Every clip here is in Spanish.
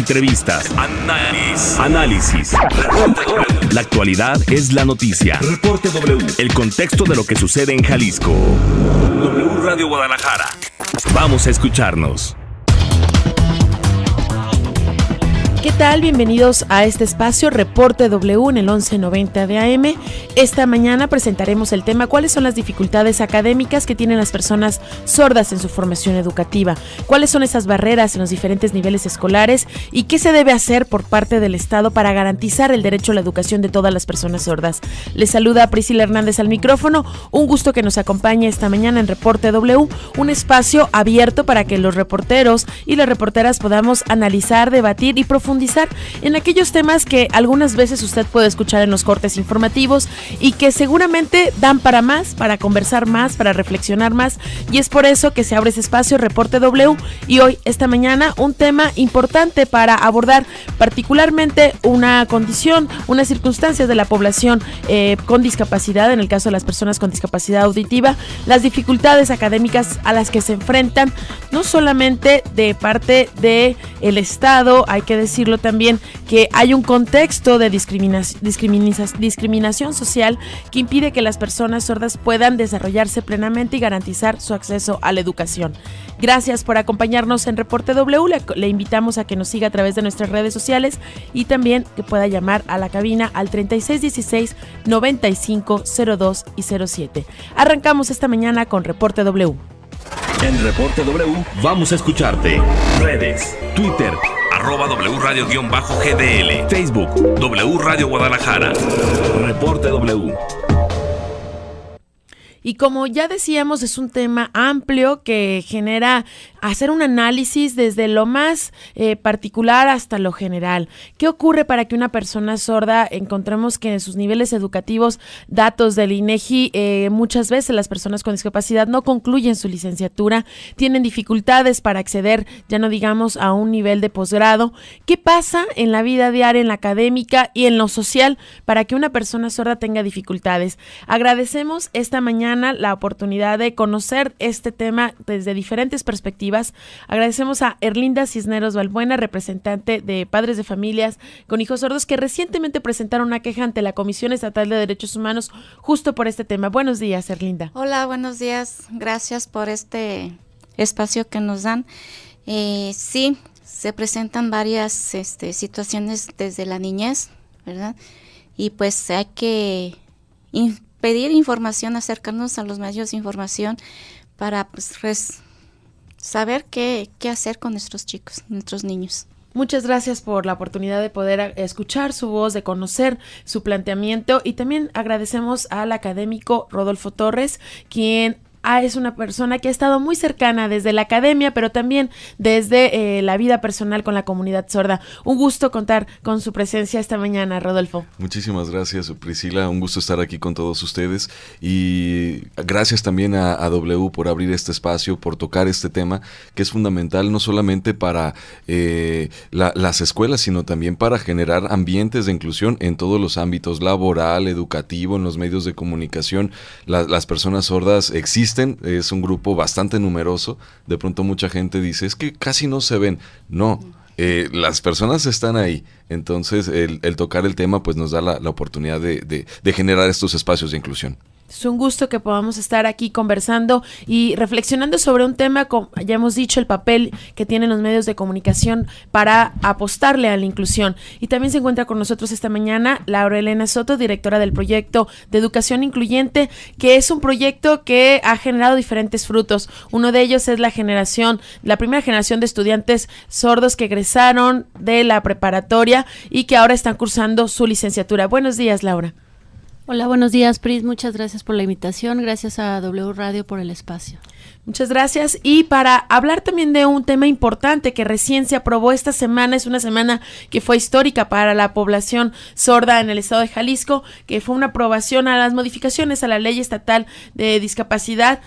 entrevistas, análisis. La actualidad es la noticia. Reporte W. El contexto de lo que sucede en Jalisco. W Radio Guadalajara. Vamos a escucharnos. ¿Qué tal? Bienvenidos a este espacio Reporte W en el 1190 de AM. Esta mañana presentaremos el tema ¿cuáles son las dificultades académicas que tienen las personas sordas en su formación educativa? ¿Cuáles son esas barreras en los diferentes niveles escolares? ¿Y qué se debe hacer por parte del Estado para garantizar el derecho a la educación de todas las personas sordas? Les saluda Priscila Hernández al micrófono. Un gusto que nos acompañe esta mañana en Reporte W, un espacio abierto para que los reporteros y las reporteras podamos analizar, debatir y profundizar en aquellos temas que algunas veces usted puede escuchar en los cortes informativos y que seguramente dan para más, para conversar más, para reflexionar más, y es por eso que se abre ese espacio Reporte W. Y hoy, esta mañana, un tema importante para abordar particularmente una condición, unas circunstancias de la población con discapacidad, en el caso de las personas con discapacidad auditiva, las dificultades académicas a las que se enfrentan, no solamente de parte del Estado, hay que decirlo también que hay un contexto de discriminación social que impide que las personas sordas puedan desarrollarse plenamente y garantizar su acceso a la educación. Gracias por acompañarnos en Reporte W. Le invitamos a que nos siga a través de nuestras redes sociales y también que pueda llamar a la cabina al 3616-9502 y 07. Arrancamos esta mañana con Reporte W. En Reporte W vamos a escucharte. Redes, Twitter, @W Radio-GDL, Facebook, W Radio Guadalajara. Reporte W. Y como ya decíamos, es un tema amplio que genera hacer un análisis desde lo más particular hasta lo general. ¿Qué ocurre para que una persona sorda encontremos que en sus niveles educativos, datos del INEGI, muchas veces las personas con discapacidad no concluyen su licenciatura, tienen dificultades para acceder, ya no digamos, a un nivel de posgrado? ¿Qué pasa en la vida diaria, en la académica y en lo social para que una persona sorda tenga dificultades? Agradecemos esta mañana la oportunidad de conocer este tema desde diferentes perspectivas. Agradecemos a Erlinda Cisneros Balbuena, representante de padres de familias con hijos sordos que recientemente presentaron una queja ante la Comisión Estatal de Derechos Humanos justo por este tema. Buenos días, Erlinda. Hola, buenos días. Gracias por este espacio que nos dan. Sí, se presentan varias situaciones desde la niñez, ¿verdad? Y pues hay que pedir información, acercarnos a los medios de información para saber qué hacer con nuestros chicos, nuestros niños. Muchas gracias por la oportunidad de poder escuchar su voz, de conocer su planteamiento, y también agradecemos al académico Rodolfo Torres, quien es una persona que ha estado muy cercana desde la academia, pero también desde la vida personal con la comunidad sorda. Un gusto contar con su presencia esta mañana, Rodolfo. Muchísimas gracias, Priscila. Un gusto estar aquí con todos ustedes. Y gracias también a W por abrir este espacio, por tocar este tema, que es fundamental no solamente para las escuelas, sino también para generar ambientes de inclusión en todos los ámbitos, laboral, educativo, en los medios de comunicación. Las personas sordas existen. Es un grupo bastante numeroso. De pronto mucha gente dice, es que casi no se ven. No, las personas están ahí. Entonces el tocar el tema pues nos da la oportunidad de generar estos espacios de inclusión. Es un gusto que podamos estar aquí conversando y reflexionando sobre un tema, como ya hemos dicho, el papel que tienen los medios de comunicación para apostarle a la inclusión. Y también se encuentra con nosotros esta mañana Laura Elena Soto, directora del proyecto de Educación Incluyente, que es un proyecto que ha generado diferentes frutos. Uno de ellos es la primera generación de estudiantes sordos que egresaron de la preparatoria y que ahora están cursando su licenciatura. Buenos días, Laura. Hola, buenos días, Pris. Muchas gracias por la invitación. Gracias a W Radio por el espacio. Muchas gracias. Y para hablar también de un tema importante que recién se aprobó esta semana, es una semana que fue histórica para la población sorda en el estado de Jalisco, que fue una aprobación a las modificaciones a la Ley Estatal de Discapacidad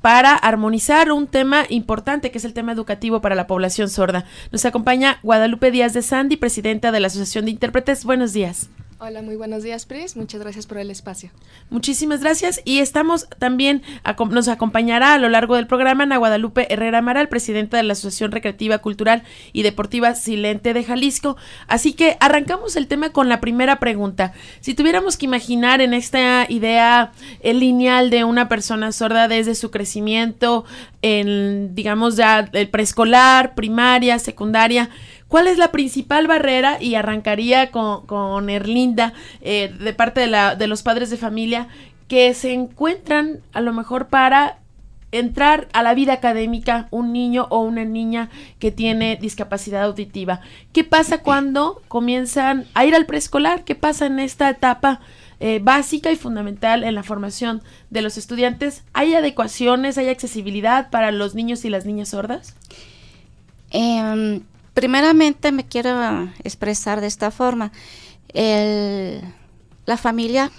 para armonizar un tema importante que es el tema educativo para la población sorda. Nos acompaña Guadalupe Díaz de Sandy, presidenta de la Asociación de Intérpretes. Buenos días. Hola, muy buenos días, Pris. Muchas gracias por el espacio. Muchísimas gracias y estamos también, nos acompañará a lo largo del programa Ana Guadalupe Herrera Amaral, presidenta de la Asociación Recreativa, Cultural y Deportiva Silente de Jalisco. Así que arrancamos el tema con la primera pregunta. Si tuviéramos que imaginar en esta idea lineal de una persona sorda desde su crecimiento, en, digamos, ya el preescolar, primaria, secundaria, ¿cuál es la principal barrera? Y arrancaría con Erlinda, de parte de los padres de familia, que se encuentran a lo mejor para entrar a la vida académica un niño o una niña que tiene discapacidad auditiva. ¿Qué pasa cuando comienzan a ir al preescolar? ¿Qué pasa en esta etapa básica y fundamental en la formación de los estudiantes? ¿Hay adecuaciones, hay accesibilidad para los niños y las niñas sordas? Primeramente me quiero expresar de esta forma. La familia,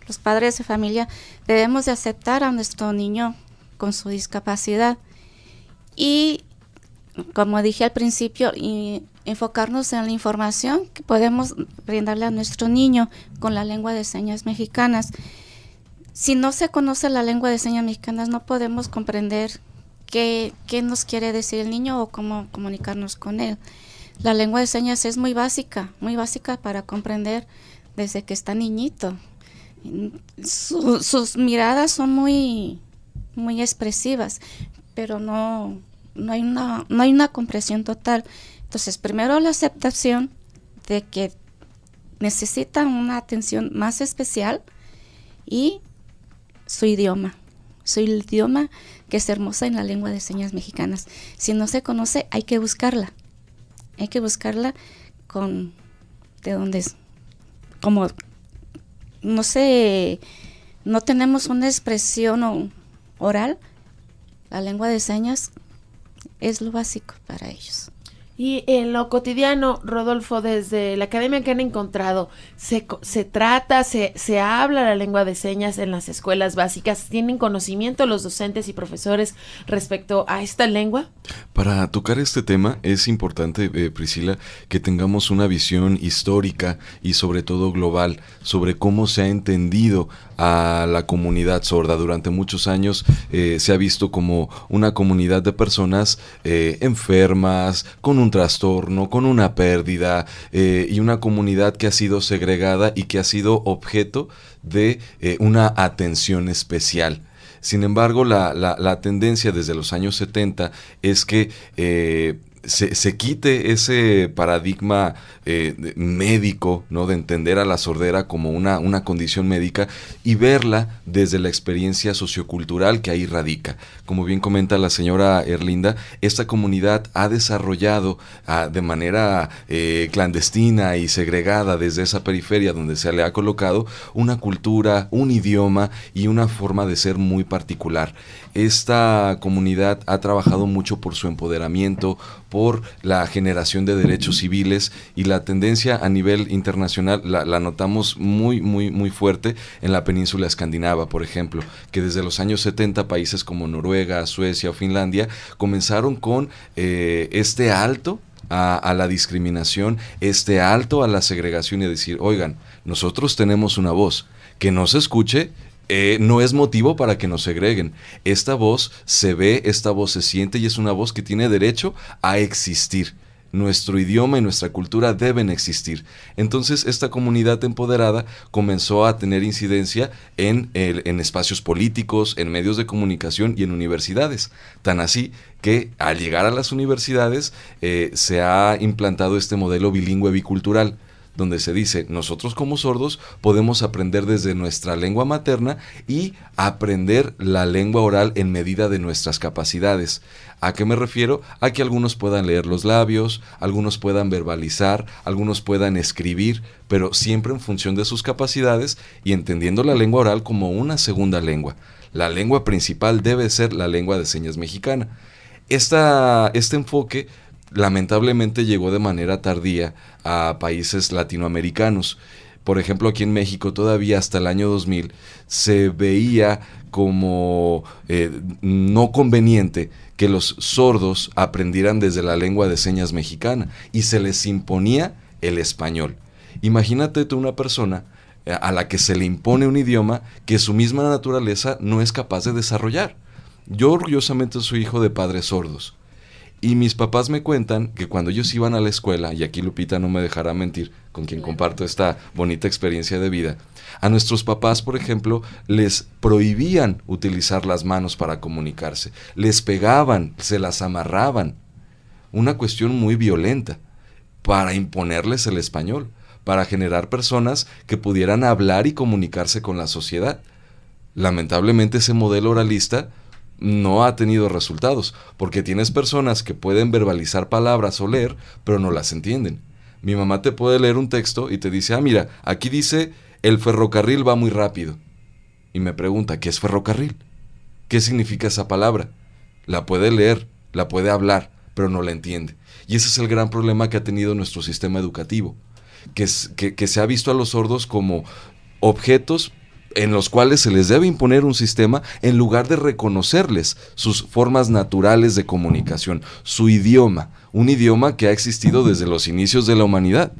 los padres de familia, debemos de aceptar a nuestro niño con su discapacidad y, como dije al principio, enfocarnos en la información que podemos brindarle a nuestro niño con la lengua de señas mexicanas. Si no se conoce la lengua de señas mexicanas, no podemos comprender qué nos quiere decir el niño o cómo comunicarnos con él. La lengua de señas es muy básica para comprender desde que está niñito. Sus miradas son muy expresivas, pero no hay una comprensión total. Entonces, primero la aceptación de que necesitan una atención más especial y su idioma que es hermosa en la lengua de señas mexicanas. Si no se conoce, hay que buscarla de donde es, como no tenemos una expresión oral, la lengua de señas es lo básico para ellos. Y en lo cotidiano, Rodolfo, desde la academia que han encontrado, ¿se habla la lengua de señas en las escuelas básicas? ¿Tienen conocimiento los docentes y profesores respecto a esta lengua? Para tocar este tema es importante, Priscila, que tengamos una visión histórica y sobre todo global sobre cómo se ha entendido a la comunidad sorda. Durante muchos años se ha visto como una comunidad de personas enfermas, con un trastorno, con una pérdida, y una comunidad que ha sido segregada y que ha sido objeto de una atención especial. Sin embargo, la tendencia desde los años 70 es que se quite ese paradigma médico, ¿no?, de entender a la sordera como una condición médica y verla desde la experiencia sociocultural que ahí radica. Como bien comenta la señora Erlinda, esta comunidad ha desarrollado de manera clandestina y segregada desde esa periferia donde se le ha colocado una cultura, un idioma y una forma de ser muy particular. Esta comunidad ha trabajado mucho por su empoderamiento, por la generación de derechos civiles, y la tendencia a nivel internacional la notamos muy fuerte en la península escandinava, por ejemplo, que desde los años 70 países como Noruega, Suecia o Finlandia comenzaron con este alto a la discriminación, este alto a la segregación, y decir, oigan, nosotros tenemos una voz, que no se escuche no es motivo para que nos segreguen. Esta voz se ve, esta voz se siente y es una voz que tiene derecho a existir. Nuestro idioma y nuestra cultura deben existir. Entonces esta comunidad empoderada comenzó a tener incidencia en espacios políticos, en medios de comunicación y en universidades. Tan así que al llegar a las universidades se ha implantado este modelo bilingüe bicultural, donde se dice, nosotros como sordos podemos aprender desde nuestra lengua materna y aprender la lengua oral en medida de nuestras capacidades. ¿A qué me refiero? A que algunos puedan leer los labios, algunos puedan verbalizar, algunos puedan escribir, pero siempre en función de sus capacidades y entendiendo la lengua oral como una segunda lengua. La lengua principal debe ser la lengua de señas mexicana. Este enfoque lamentablemente llegó de manera tardía a países latinoamericanos. Por ejemplo, aquí en México todavía hasta el año 2000 se veía como no conveniente que los sordos aprendieran desde la lengua de señas mexicana y se les imponía el español. Imagínate tú una persona a la que se le impone un idioma que su misma naturaleza no es capaz de desarrollar. Yo orgullosamente soy hijo de padres sordos. Y mis papás me cuentan que cuando ellos iban a la escuela, y aquí Lupita no me dejará mentir, con quien comparto esta bonita experiencia de vida, a nuestros papás, por ejemplo, les prohibían utilizar las manos para comunicarse, les pegaban, se las amarraban, una cuestión muy violenta, para imponerles el español, para generar personas que pudieran hablar y comunicarse con la sociedad. Lamentablemente ese modelo oralista no ha tenido resultados, porque tienes personas que pueden verbalizar palabras o leer, pero no las entienden. Mi mamá te puede leer un texto y te dice, mira, aquí dice, el ferrocarril va muy rápido. Y me pregunta, ¿qué es ferrocarril? ¿Qué significa esa palabra? La puede leer, la puede hablar, pero no la entiende. Y ese es el gran problema que ha tenido nuestro sistema educativo, que se ha visto a los sordos como objetos en los cuales se les debe imponer un sistema en lugar de reconocerles sus formas naturales de comunicación, su idioma, un idioma que ha existido desde los inicios de la humanidad.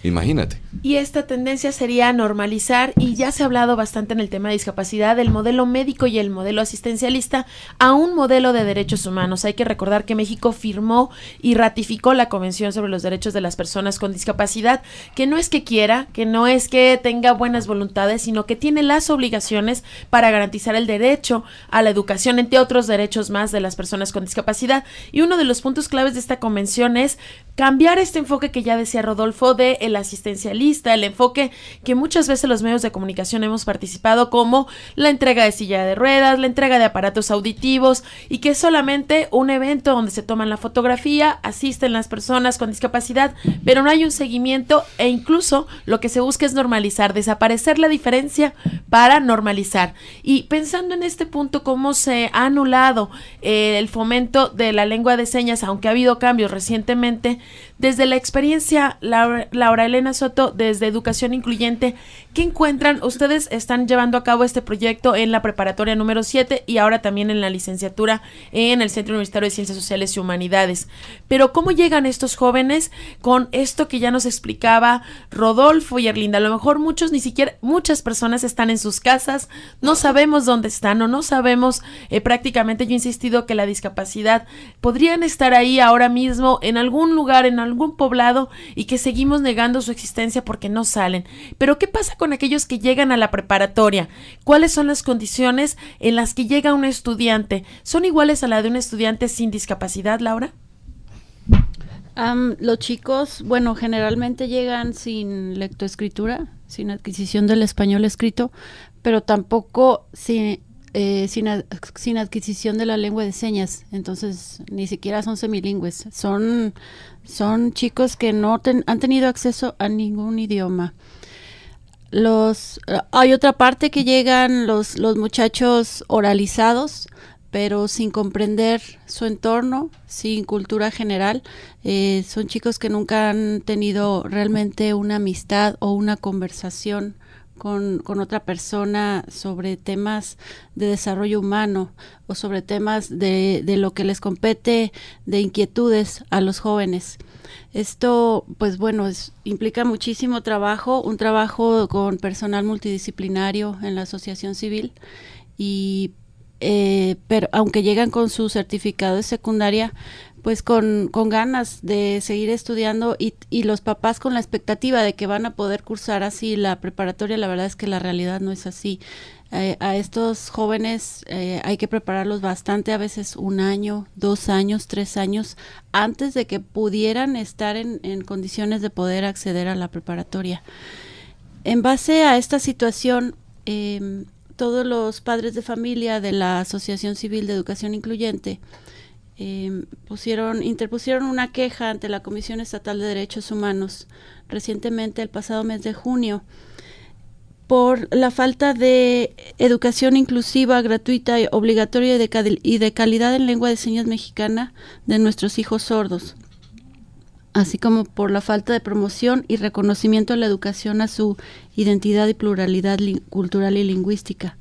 Imagínate. Y esta tendencia sería normalizar, y ya se ha hablado bastante en el tema de discapacidad, el modelo médico y el modelo asistencialista a un modelo de derechos humanos. Hay que recordar que México firmó y ratificó la Convención sobre los Derechos de las Personas con Discapacidad, que no es que quiera, que no es que tenga buenas voluntades, sino que tiene las obligaciones para garantizar el derecho a la educación, entre otros derechos más de las personas con discapacidad. Y uno de los puntos claves de esta convención es cambiar este enfoque que ya decía Rodolfo de el asistencialista, el enfoque que muchas veces los medios de comunicación hemos participado, como la entrega de silla de ruedas, la entrega de aparatos auditivos, y que es solamente un evento donde se toman la fotografía, asisten las personas con discapacidad, pero no hay un seguimiento, e incluso lo que se busca es normalizar, desaparecer la diferencia para normalizar. Y pensando en este punto, cómo se ha anulado el fomento de la lengua de señas, aunque ha habido cambios recientemente, desde la experiencia, Laura Elena Soto, desde Educación Incluyente, ¿qué encuentran? Ustedes están llevando a cabo este proyecto en la preparatoria número 7 y ahora también en la licenciatura en el Centro Universitario de Ciencias Sociales y Humanidades. Pero ¿cómo llegan estos jóvenes con esto que ya nos explicaba Rodolfo y Erlinda? A lo mejor muchas personas están en sus casas, no sabemos dónde están o no sabemos prácticamente. Yo he insistido que la discapacidad podrían estar ahí ahora mismo en algún lugar, en algún poblado, y que seguimos negando su existencia porque no salen. Pero ¿qué pasa con aquellos que llegan a la preparatoria? ¿Cuáles son las condiciones en las que llega un estudiante? ¿Son iguales a la de un estudiante sin discapacidad, Laura? Los chicos, bueno, generalmente llegan sin lectoescritura, sin adquisición del español escrito, pero tampoco sin adquisición de la lengua de señas. Entonces ni siquiera son semilingües, son chicos que no han tenido acceso a ningún idioma. Hay otra parte que llegan los muchachos oralizados, pero sin comprender su entorno, sin cultura general. Son chicos que nunca han tenido realmente una amistad o una conversación con otra persona sobre temas de desarrollo humano o sobre temas de lo que les compete, de inquietudes a los jóvenes. Esto, pues bueno, implica muchísimo trabajo, un trabajo con personal multidisciplinario en la asociación civil, pero aunque llegan con su certificado de secundaria, pues con ganas de seguir estudiando, y los papás con la expectativa de que van a poder cursar así la preparatoria. La verdad es que la realidad no es así. A estos jóvenes hay que prepararlos bastante, a veces 1 año, 2 años, 3 años, antes de que pudieran estar en condiciones de poder acceder a la preparatoria. En base a esta situación, todos los padres de familia de la Asociación Civil de Educación Incluyente interpusieron una queja ante la Comisión Estatal de Derechos Humanos recientemente, el pasado mes de junio, por la falta de educación inclusiva, gratuita, obligatoria y de calidad en lengua de señas mexicana de nuestros hijos sordos, así como por la falta de promoción y reconocimiento de la educación a su identidad y pluralidad cultural y lingüística.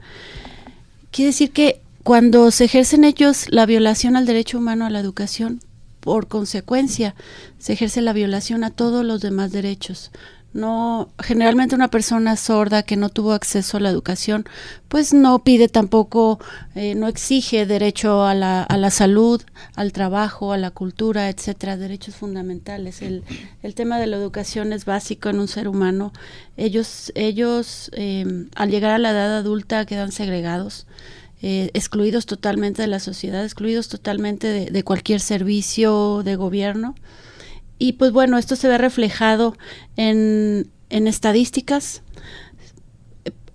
Quiere decir que cuando se ejercen ellos la violación al derecho humano a la educación, por consecuencia se ejerce la violación a todos los demás derechos. No, generalmente una persona sorda que no tuvo acceso a la educación, pues no pide tampoco, no exige derecho a la salud, al trabajo, a la cultura, etcétera, derechos fundamentales. El tema de la educación es básico en un ser humano. Ellos al llegar a la edad adulta quedan segregados, excluidos totalmente de la sociedad, excluidos totalmente de cualquier servicio de gobierno. Y pues bueno, esto se ve reflejado en estadísticas.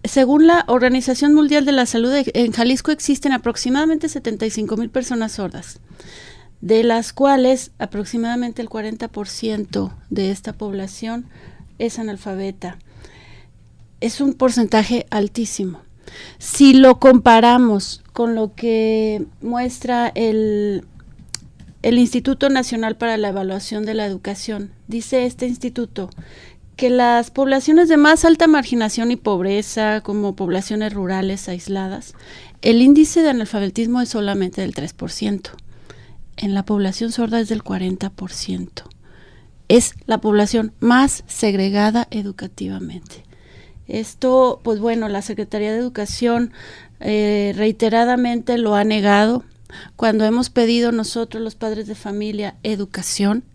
Según la Organización Mundial de la Salud, en Jalisco existen aproximadamente 75,000 personas sordas, de las cuales aproximadamente el 40% de esta población es analfabeta. Es un porcentaje altísimo. Si lo comparamos con lo que muestra el Instituto Nacional para la Evaluación de la Educación, dice este instituto que las poblaciones de más alta marginación y pobreza, como poblaciones rurales aisladas, el índice de analfabetismo es solamente del 3%. En la población sorda es del 40%. Es la población más segregada educativamente. Esto, pues bueno, la Secretaría de Educación reiteradamente lo ha negado. Cuando hemos pedido nosotros, los padres de familia, educación,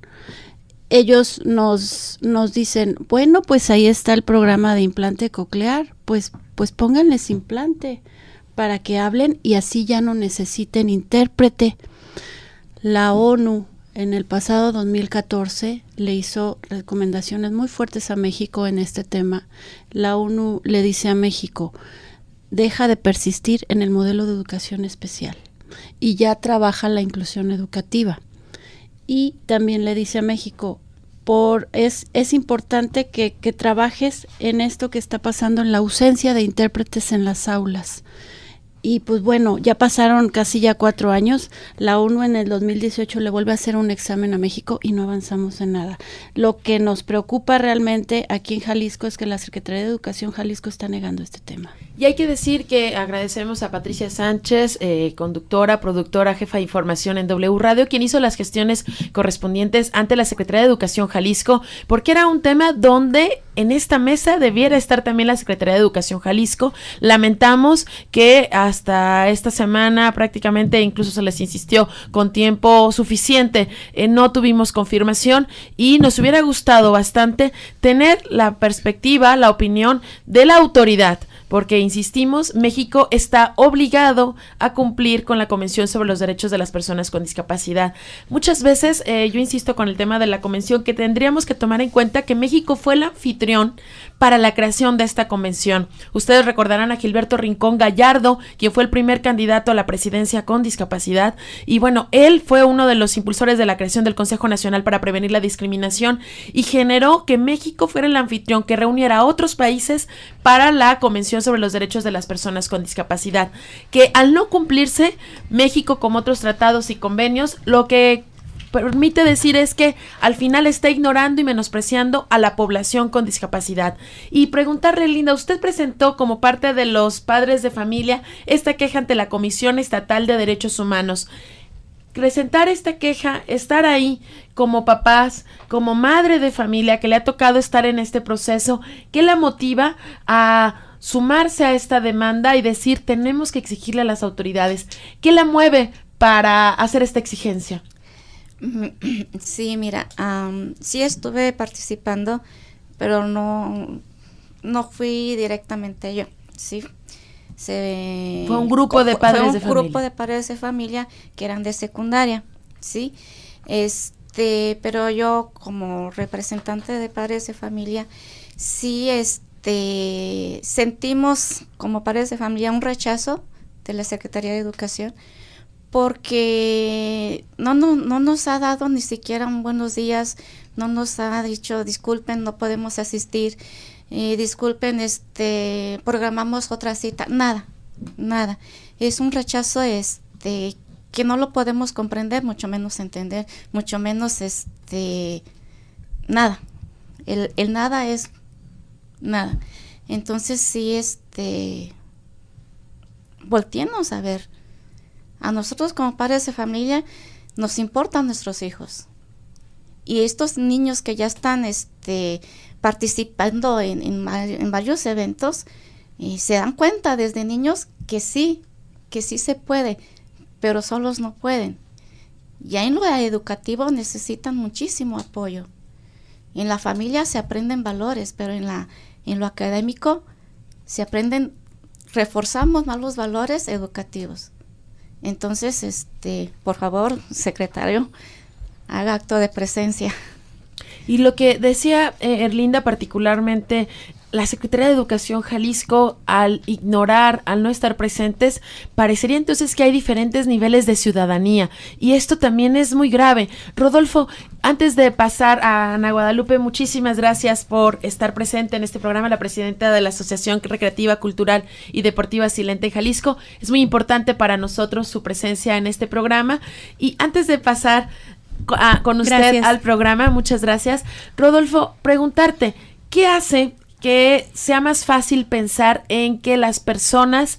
ellos nos dicen, bueno, pues ahí está el programa de implante coclear, pues pónganles implante para que hablen y así ya no necesiten intérprete. La ONU en el pasado 2014 le hizo recomendaciones muy fuertes a México en este tema. La ONU le dice a México, deja de persistir en el modelo de educación especial y ya trabaja la inclusión educativa. Y también le dice a México, es importante que trabajes en esto que está pasando en la ausencia de intérpretes en las aulas. Y pues bueno, ya pasaron casi ya 4 años, la ONU en el 2018 le vuelve a hacer un examen a México y no avanzamos en nada. Lo que nos preocupa realmente aquí en Jalisco es que la Secretaría de Educación Jalisco está negando este tema. Y hay que decir que agradecemos a Patricia Sánchez, conductora, productora, jefa de información en W Radio, quien hizo las gestiones correspondientes ante la Secretaría de Educación Jalisco, porque era un tema donde en esta mesa debiera estar también la Secretaría de Educación Jalisco. Lamentamos que hasta esta semana prácticamente incluso se les insistió con tiempo suficiente, no tuvimos confirmación y nos hubiera gustado bastante tener la perspectiva, la opinión de la autoridad, porque insistimos, México está obligado a cumplir con la Convención sobre los Derechos de las Personas con Discapacidad. Muchas veces yo insisto con el tema de la convención que tendríamos que tomar en cuenta que México fue el anfitrión para la creación de esta convención. Ustedes recordarán a Gilberto Rincón Gallardo, quien fue el primer candidato a la presidencia con discapacidad, y bueno, él fue uno de los impulsores de la creación del Consejo Nacional para Prevenir la Discriminación y generó que México fuera el anfitrión que reuniera a otros países para la Convención sobre los Derechos de las Personas con Discapacidad, que al no cumplirse, México, como otros tratados y convenios, lo que permite decir es que al final está ignorando y menospreciando a la población con discapacidad. Y preguntarle, Linda, usted presentó como parte de los padres de familia esta queja ante la Comisión Estatal de Derechos Humanos. Presentar esta queja, estar ahí como papás, como madre de familia que le ha tocado estar en este proceso, ¿qué la motiva a sumarse a esta demanda y decir tenemos que exigirle a las autoridades? ¿Qué la mueve para hacer esta exigencia? Sí, mira, sí estuve participando, pero no fui directamente yo, sí. Fue un grupo de padres de familia. Fue un grupo de padres de familia que eran de secundaria, sí. Pero yo como representante de padres de familia, sí, sentimos como padres de familia un rechazo de la Secretaría de Educación, porque no nos ha dado ni siquiera un buenos días, no nos ha dicho disculpen, no podemos asistir, disculpen, programamos otra cita, nada. Es un rechazo que no lo podemos comprender, mucho menos entender, mucho menos nada. El nada es nada. Entonces sí, volteemos a ver. A nosotros como padres de familia nos importan nuestros hijos Y estos niños que ya están participando en varios eventos, se dan cuenta desde niños que sí se puede, pero solos no pueden. Ya en lo educativo necesitan muchísimo apoyo. En la familia se aprenden valores, pero en lo académico reforzamos más los valores educativos. Entonces, por favor, secretario, haga acto de presencia. Y lo que decía Erlinda particularmente, la Secretaría de Educación Jalisco, al ignorar, al no estar presentes, parecería entonces que hay diferentes niveles de ciudadanía, y esto también es muy grave. Rodolfo, antes de pasar a Ana Guadalupe, muchísimas gracias por estar presente en este programa, la presidenta de la Asociación Recreativa, Cultural y Deportiva Silente Jalisco. Es muy importante para nosotros su presencia en este programa, y antes de pasar con usted al programa, muchas gracias, Rodolfo, preguntarte, ¿qué hace que sea más fácil pensar en que las personas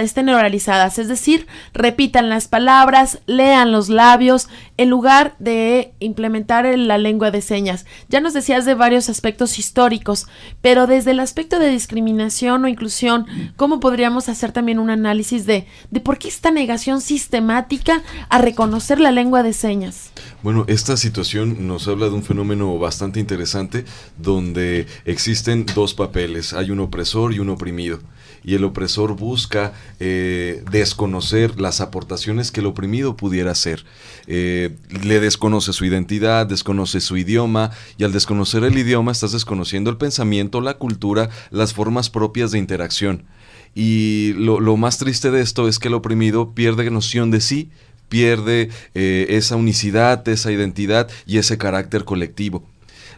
estén oralizadas, es decir, repitan las palabras, lean los labios, en lugar de implementar la lengua de señas? Ya nos decías de varios aspectos históricos, pero desde el aspecto de discriminación o inclusión, ¿cómo podríamos hacer también un análisis de por qué esta negación sistemática a reconocer la lengua de señas? Bueno, esta situación nos habla de un fenómeno bastante interesante donde existen dos papeles, hay un opresor y un oprimido. Y el opresor busca desconocer las aportaciones que el oprimido pudiera hacer. Le desconoce su identidad, desconoce su idioma, y al desconocer el idioma estás desconociendo el pensamiento, la cultura, las formas propias de interacción. Y lo más triste de esto es que el oprimido pierde noción de sí, pierde esa unicidad, esa identidad y ese carácter colectivo.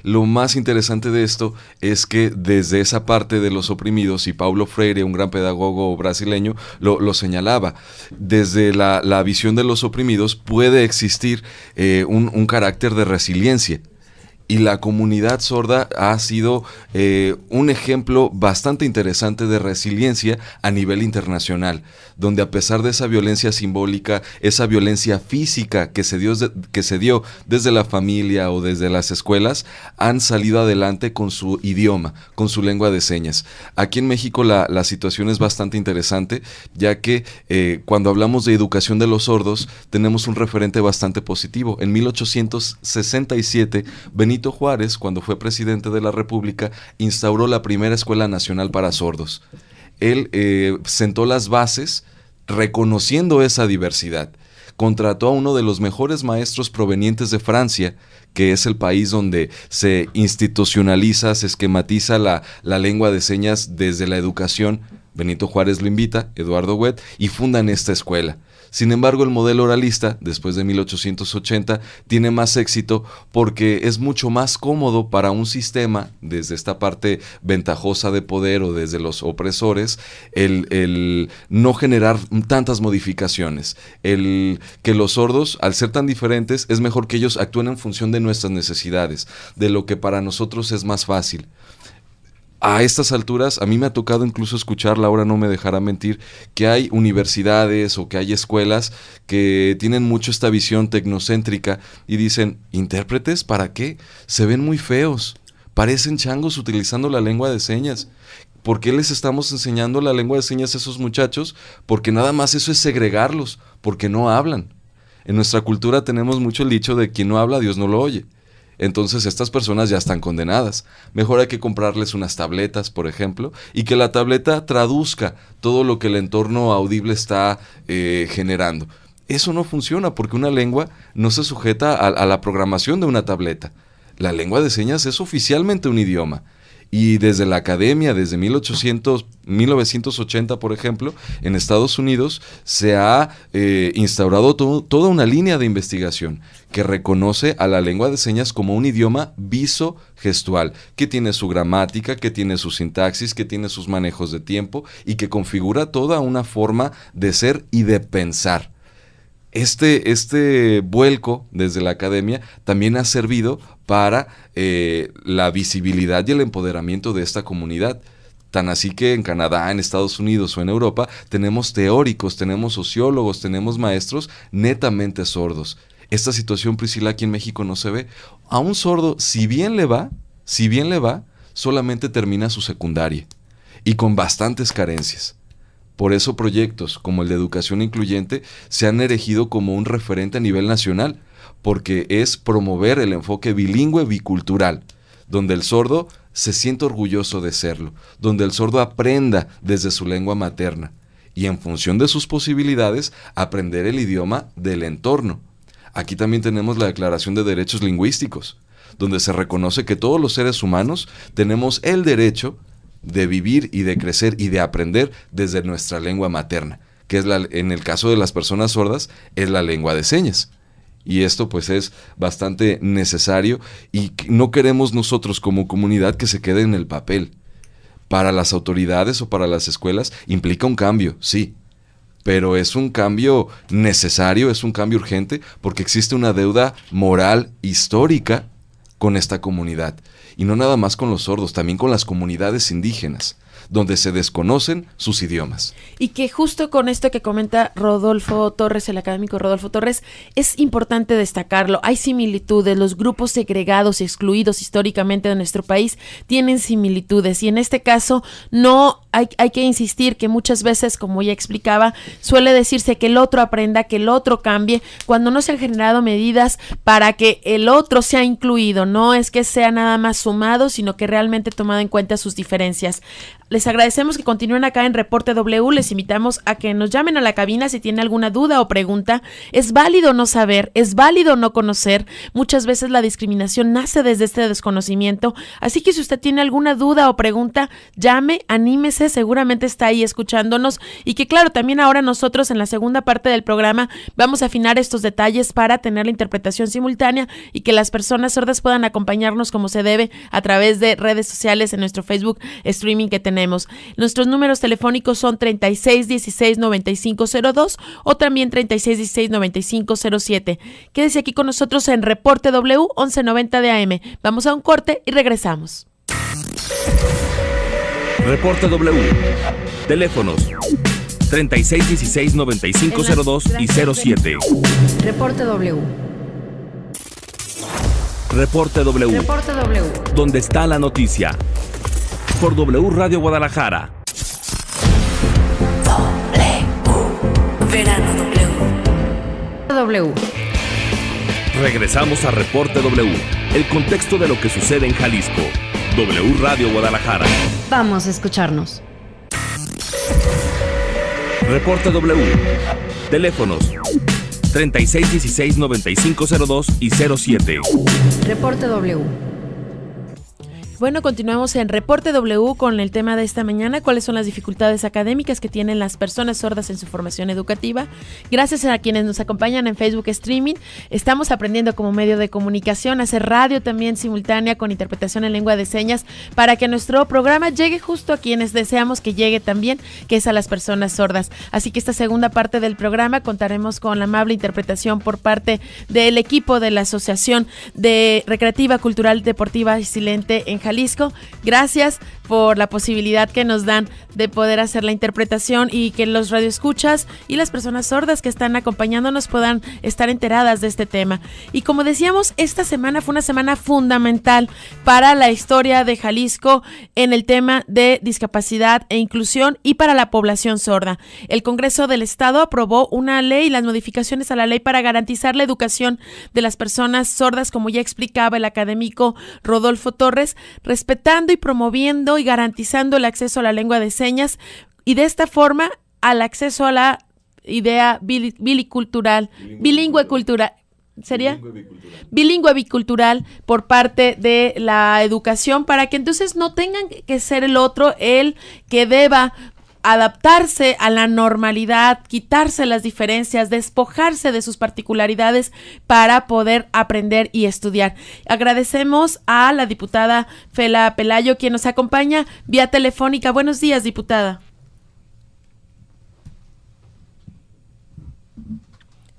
Lo más interesante de esto es que desde esa parte de los oprimidos, y Paulo Freire, un gran pedagogo brasileño, lo señalaba, desde la visión de los oprimidos puede existir un carácter de resiliencia. Y la comunidad sorda ha sido un ejemplo bastante interesante de resiliencia a nivel internacional, donde a pesar de esa violencia simbólica, esa violencia física que se dio desde la familia o desde las escuelas, han salido adelante con su idioma, con su lengua de señas. Aquí en México la situación es bastante interesante, ya que cuando hablamos de educación de los sordos, tenemos un referente bastante positivo. En 1867, Benito Juárez, cuando fue presidente de la República, instauró la primera escuela nacional para sordos. Él sentó las bases reconociendo esa diversidad. Contrató a uno de los mejores maestros provenientes de Francia, que es el país donde se institucionaliza, se esquematiza la lengua de señas desde la educación. Benito Juárez lo invita, Eduardo Huet, y fundan esta escuela. Sin embargo, el modelo oralista, después de 1880, tiene más éxito porque es mucho más cómodo para un sistema, desde esta parte ventajosa de poder o desde los opresores, el no generar tantas modificaciones. El que los sordos, al ser tan diferentes, es mejor que ellos actúen en función de nuestras necesidades, de lo que para nosotros es más fácil. A estas alturas, a mí me ha tocado incluso escuchar, Laura no me dejará mentir, que hay universidades o que hay escuelas que tienen mucho esta visión tecnocéntrica y dicen, ¿intérpretes para qué? Se ven muy feos, parecen changos utilizando la lengua de señas. ¿Por qué les estamos enseñando la lengua de señas a esos muchachos? Porque nada más eso es segregarlos, porque no hablan. En nuestra cultura tenemos mucho el dicho de quien no habla, Dios no lo oye. Entonces estas personas ya están condenadas. Mejor hay que comprarles unas tabletas, por ejemplo, y que la tableta traduzca todo lo que el entorno audible está generando. Eso no funciona porque una lengua no se sujeta a la programación de una tableta. La lengua de señas es oficialmente un idioma. Y desde la academia, desde 1980, por ejemplo, en Estados Unidos, se ha instaurado toda una línea de investigación que reconoce a la lengua de señas como un idioma viso-gestual, que tiene su gramática, que tiene su sintaxis, que tiene sus manejos de tiempo y que configura toda una forma de ser y de pensar. Este vuelco desde la academia también ha servido para la visibilidad y el empoderamiento de esta comunidad. Tan así que en Canadá, en Estados Unidos o en Europa tenemos teóricos, tenemos sociólogos, tenemos maestros netamente sordos. Esta situación, Priscila, aquí en México no se ve. A un sordo, si bien le va, solamente termina su secundaria y con bastantes carencias. Por eso proyectos como el de educación incluyente se han erigido como un referente a nivel nacional, porque es promover el enfoque bilingüe bicultural, donde el sordo se siente orgulloso de serlo, donde el sordo aprenda desde su lengua materna y en función de sus posibilidades aprender el idioma del entorno. Aquí también tenemos la Declaración de Derechos Lingüísticos, donde se reconoce que todos los seres humanos tenemos el derecho de vivir y de crecer y de aprender desde nuestra lengua materna, que es en el caso de las personas sordas, es la lengua de señas. Y esto pues es bastante necesario y no queremos nosotros como comunidad que se quede en el papel. Para las autoridades o para las escuelas implica un cambio, sí, pero es un cambio necesario, es un cambio urgente porque existe una deuda moral histórica con esta comunidad. Y no nada más con los sordos, también con las comunidades indígenas, donde se desconocen sus idiomas. Y que justo con esto que comenta Rodolfo Torres, el académico Rodolfo Torres, es importante destacarlo. Hay similitudes, los grupos segregados y excluidos históricamente de nuestro país tienen similitudes y en este caso no hay que insistir que muchas veces, como ya explicaba, suele decirse que el otro aprenda, que el otro cambie, cuando no se han generado medidas para que el otro sea incluido. No es que sea nada más sumado, sino que realmente tomado en cuenta sus diferencias. Les agradecemos que continúen acá en Reporte W, les invitamos a que nos llamen a la cabina si tienen alguna duda o pregunta. Es válido no saber, es válido no conocer, muchas veces la discriminación nace desde este desconocimiento, así que si usted tiene alguna duda o pregunta, llame, anímese, seguramente está ahí escuchándonos y que claro, también ahora nosotros en la segunda parte del programa vamos a afinar estos detalles para tener la interpretación simultánea y que las personas sordas puedan acompañarnos como se debe a través de redes sociales en nuestro Facebook streaming que tenemos. Nuestros números telefónicos son 3616-9502 o también 3616-9507. Quédese aquí con nosotros en Reporte W 1190 de AM. Vamos a un corte y regresamos. Reporte W. Teléfonos 3616-9502 y 07. Reporte W. Reporte W. Reporte W. ¿Dónde está la noticia? Por W Radio Guadalajara. Verano W. Regresamos a Reporte W, el contexto de lo que sucede en Jalisco. W Radio Guadalajara. Vamos a escucharnos. Reporte W. Teléfonos 3616-9502 y 07. Reporte W. Bueno, continuamos en Reporte W con el tema de esta mañana, cuáles son las dificultades académicas que tienen las personas sordas en su formación educativa. Gracias a quienes nos acompañan en Facebook Streaming, estamos aprendiendo como medio de comunicación, a hacer radio también simultánea con interpretación en lengua de señas para que nuestro programa llegue justo a quienes deseamos que llegue también, que es a las personas sordas. Así que esta segunda parte del programa contaremos con la amable interpretación por parte del equipo de la Asociación de Recreativa, Cultural, Deportiva y Silente en Jalisco. Gracias por la posibilidad que nos dan de poder hacer la interpretación y que los radioescuchas y las personas sordas que están acompañándonos puedan estar enteradas de este tema. Y como decíamos, esta semana fue una semana fundamental para la historia de Jalisco en el tema de discapacidad e inclusión y para la población sorda. El Congreso del Estado aprobó una ley, las modificaciones a la ley para garantizar la educación de las personas sordas, como ya explicaba el académico Rodolfo Torres, respetando y promoviendo y garantizando el acceso a la lengua de señas y de esta forma al acceso a la idea bilingüe cultural, ¿sería? Bilingüe bicultural por parte de la educación para que entonces no tengan que ser el otro el que deba adaptarse a la normalidad, quitarse las diferencias, despojarse de sus particularidades para poder aprender y estudiar. Agradecemos a la diputada Fela Pelayo, quien nos acompaña vía telefónica. Buenos días, diputada.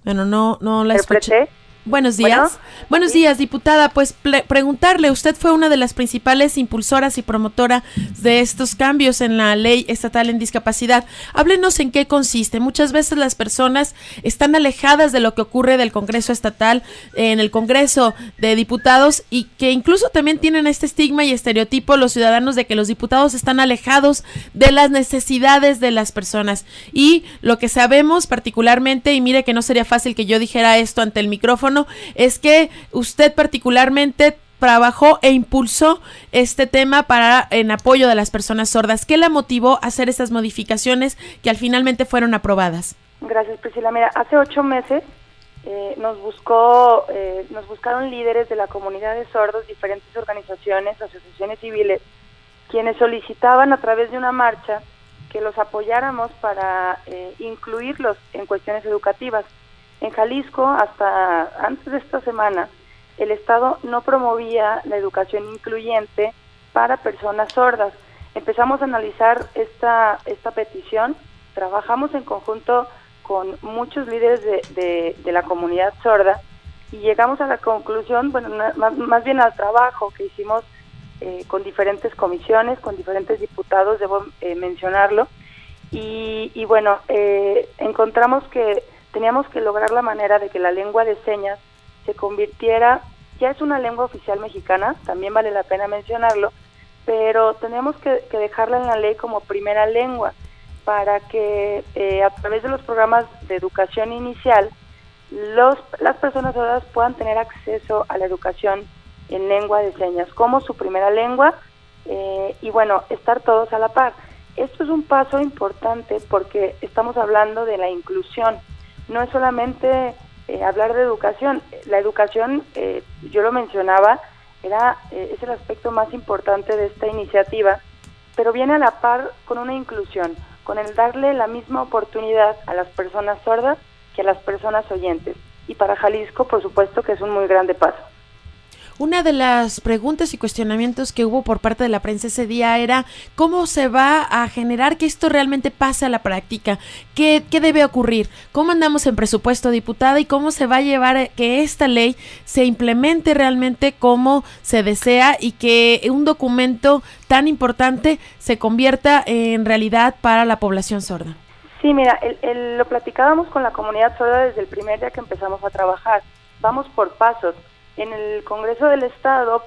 Bueno, no la escuché. Buenos días. Buenos días, diputada. Pues preguntarle, usted fue una de las principales impulsoras y promotora de estos cambios en la ley estatal en discapacidad. Háblenos en qué consiste. Muchas veces las personas están alejadas de lo que ocurre del Congreso estatal, en el Congreso de Diputados, y que incluso también tienen este estigma y estereotipo los ciudadanos de que los diputados están alejados de las necesidades de las personas. Y lo que sabemos particularmente, y mire que no sería fácil que yo dijera esto ante el micrófono, es que usted particularmente trabajó e impulsó este tema en apoyo de las personas sordas. ¿Qué la motivó a hacer estas modificaciones que al finalmente fueron aprobadas? Gracias, Priscila. Mira, hace 8 meses nos buscaron líderes de la comunidad de sordos, diferentes organizaciones, asociaciones civiles, quienes solicitaban a través de una marcha que los apoyáramos para incluirlos en cuestiones educativas. En Jalisco, hasta antes de esta semana, el Estado no promovía la educación incluyente para personas sordas. Empezamos a analizar esta petición, trabajamos en conjunto con muchos líderes de la comunidad sorda y llegamos a la conclusión, bueno, más bien al trabajo que hicimos con diferentes comisiones, con diferentes diputados, debo mencionarlo, y bueno, encontramos que teníamos que lograr la manera de que la lengua de señas se convirtiera, ya es una lengua oficial mexicana, también vale la pena mencionarlo, pero tenemos que dejarla en la ley como primera lengua, para que a través de los programas de educación inicial, las personas sordas puedan tener acceso a la educación en lengua de señas como su primera lengua, y bueno, estar todos a la par. Esto es un paso importante porque estamos hablando de la inclusión. No es solamente hablar de educación. La educación, yo lo mencionaba, es el aspecto más importante de esta iniciativa, pero viene a la par con una inclusión, con el darle la misma oportunidad a las personas sordas que a las personas oyentes. Y para Jalisco, por supuesto, que es un muy grande paso. Una de las preguntas y cuestionamientos que hubo por parte de la prensa ese día era cómo se va a generar que esto realmente pase a la práctica, qué debe ocurrir, cómo andamos en presupuesto, diputada, y cómo se va a llevar que esta ley se implemente realmente como se desea y que un documento tan importante se convierta en realidad para la población sorda. Sí, mira, lo platicábamos con la comunidad sorda desde el primer día que empezamos a trabajar. Vamos por pasos. En el Congreso del Estado,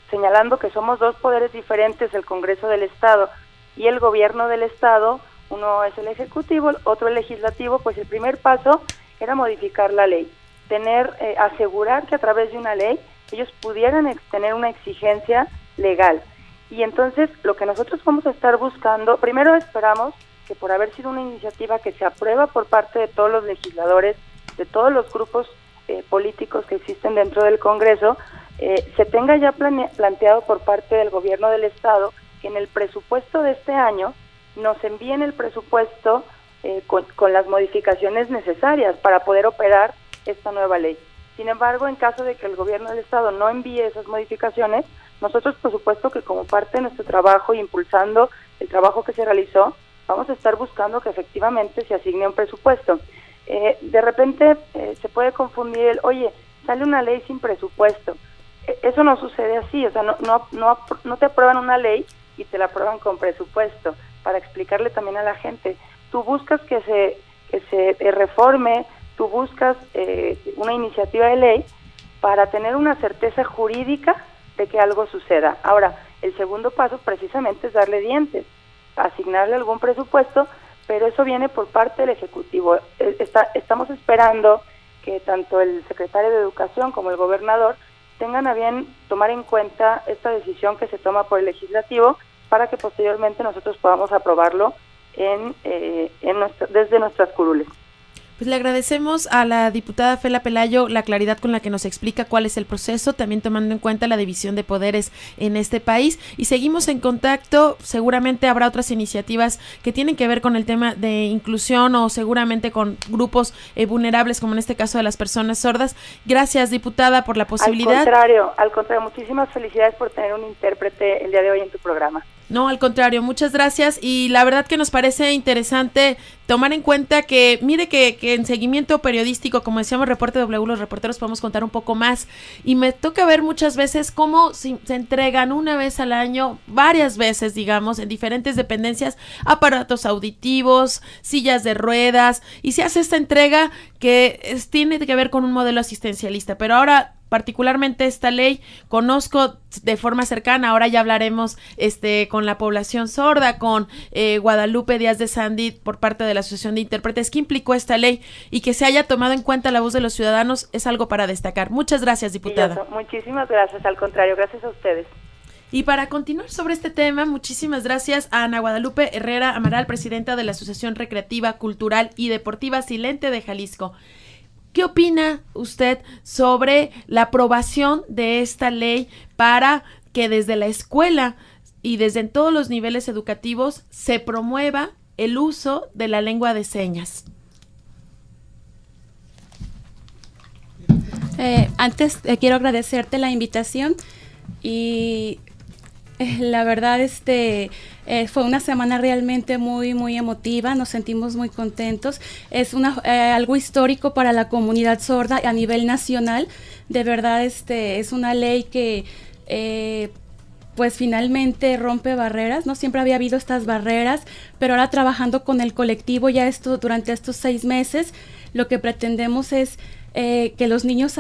señalando que somos dos poderes diferentes, el Congreso del Estado y el Gobierno del Estado, uno es el Ejecutivo, otro el Legislativo, pues el primer paso era modificar la ley, asegurar que a través de una ley ellos pudieran tener una exigencia legal. Y entonces lo que nosotros vamos a estar buscando, primero esperamos que por haber sido una iniciativa que se aprueba por parte de todos los legisladores, de todos los grupos políticos que existen dentro del Congreso, se tenga ya planteado por parte del Gobierno del Estado que en el presupuesto de este año nos envíen el presupuesto con las modificaciones necesarias para poder operar esta nueva ley. Sin embargo, en caso de que el Gobierno del Estado no envíe esas modificaciones, nosotros, por supuesto, que como parte de nuestro trabajo y impulsando el trabajo que se realizó, vamos a estar buscando que efectivamente se asigne un presupuesto. De repente se puede confundir oye, sale una ley sin presupuesto. Eso no sucede así, o sea, no te aprueban una ley y te la aprueban con presupuesto. Para explicarle también a la gente, tú buscas que se reforme, tú buscas una iniciativa de ley para tener una certeza jurídica de que algo suceda. Ahora, el segundo paso precisamente es darle dientes, asignarle algún presupuesto, pero eso viene por parte del Ejecutivo. Estamos esperando que tanto el secretario de Educación como el gobernador tengan a bien tomar en cuenta esta decisión que se toma por el Legislativo para que posteriormente nosotros podamos aprobarlo desde nuestras curules. Pues le agradecemos a la diputada Fela Pelayo la claridad con la que nos explica cuál es el proceso, también tomando en cuenta la división de poderes en este país, y seguimos en contacto. Seguramente habrá otras iniciativas que tienen que ver con el tema de inclusión o seguramente con grupos vulnerables, como en este caso de las personas sordas. Gracias, diputada, por la posibilidad. Al contrario, muchísimas felicidades por tener un intérprete el día de hoy en tu programa. No, al contrario, muchas gracias, y la verdad que nos parece interesante tomar en cuenta que, mire que en seguimiento periodístico, como decíamos, Reporte W, los reporteros podemos contar un poco más, y me toca ver muchas veces cómo se entregan una vez al año, varias veces, digamos, en diferentes dependencias, aparatos auditivos, sillas de ruedas, y se hace esta entrega que tiene que ver con un modelo asistencialista, pero ahora particularmente esta ley conozco de forma cercana. Ahora ya hablaremos con la población sorda, con Guadalupe Díaz de Sandy por parte de la Asociación de Intérpretes. ¿Qué implicó esta ley? Y que se haya tomado en cuenta la voz de los ciudadanos es algo para destacar. Muchas gracias, diputada. Muchísimas gracias, al contrario, gracias a ustedes. Y para continuar sobre este tema, muchísimas gracias a Ana Guadalupe Herrera Amaral, presidenta de la Asociación Recreativa, Cultural y Deportiva Silente de Jalisco. ¿Qué opina usted sobre la aprobación de esta ley para que desde la escuela y desde en todos los niveles educativos se promueva el uso de la lengua de señas? Antes quiero agradecerte la invitación y la verdad fue una semana realmente muy muy emotiva, nos sentimos muy contentos, es algo histórico para la comunidad sorda a nivel nacional, de verdad es una ley que pues finalmente rompe barreras, no siempre había habido estas barreras, pero ahora trabajando con el colectivo ya durante estos 6 meses, lo que pretendemos es que los niños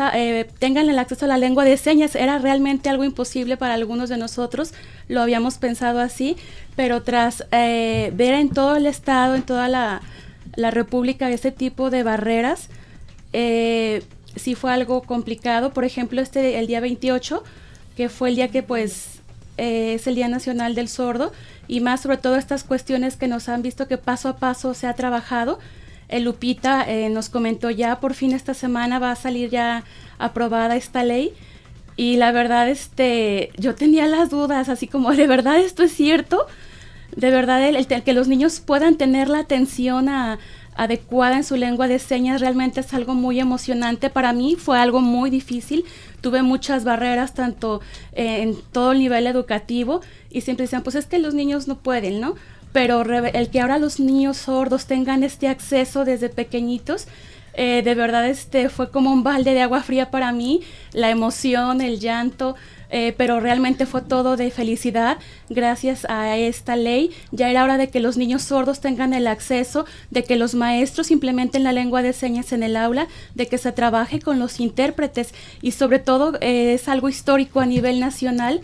tengan el acceso a la lengua de señas. Era realmente algo imposible para algunos de nosotros, lo habíamos pensado así, pero tras ver en todo el estado, en toda la república ese tipo de barreras, sí fue algo complicado. Por ejemplo, el día 28, que fue el día que pues es el Día Nacional del Sordo, y más sobre todo estas cuestiones que nos han visto que paso a paso se ha trabajado. Lupita nos comentó ya por fin esta semana va a salir ya aprobada esta ley, y la verdad yo tenía las dudas, así como de verdad esto es cierto, de verdad el que los niños puedan tener la atención adecuada en su lengua de señas realmente es algo muy emocionante. Para mí fue algo muy difícil, tuve muchas barreras tanto en todo el nivel educativo, y siempre decían pues es que los niños no pueden, ¿no? Pero el que ahora los niños sordos tengan este acceso desde pequeñitos, de verdad fue como un balde de agua fría para mí, la emoción, el llanto, pero realmente fue todo de felicidad gracias a esta ley. Ya era hora de que los niños sordos tengan el acceso, de que los maestros implementen la lengua de señas en el aula, de que se trabaje con los intérpretes, y sobre todo es algo histórico a nivel nacional.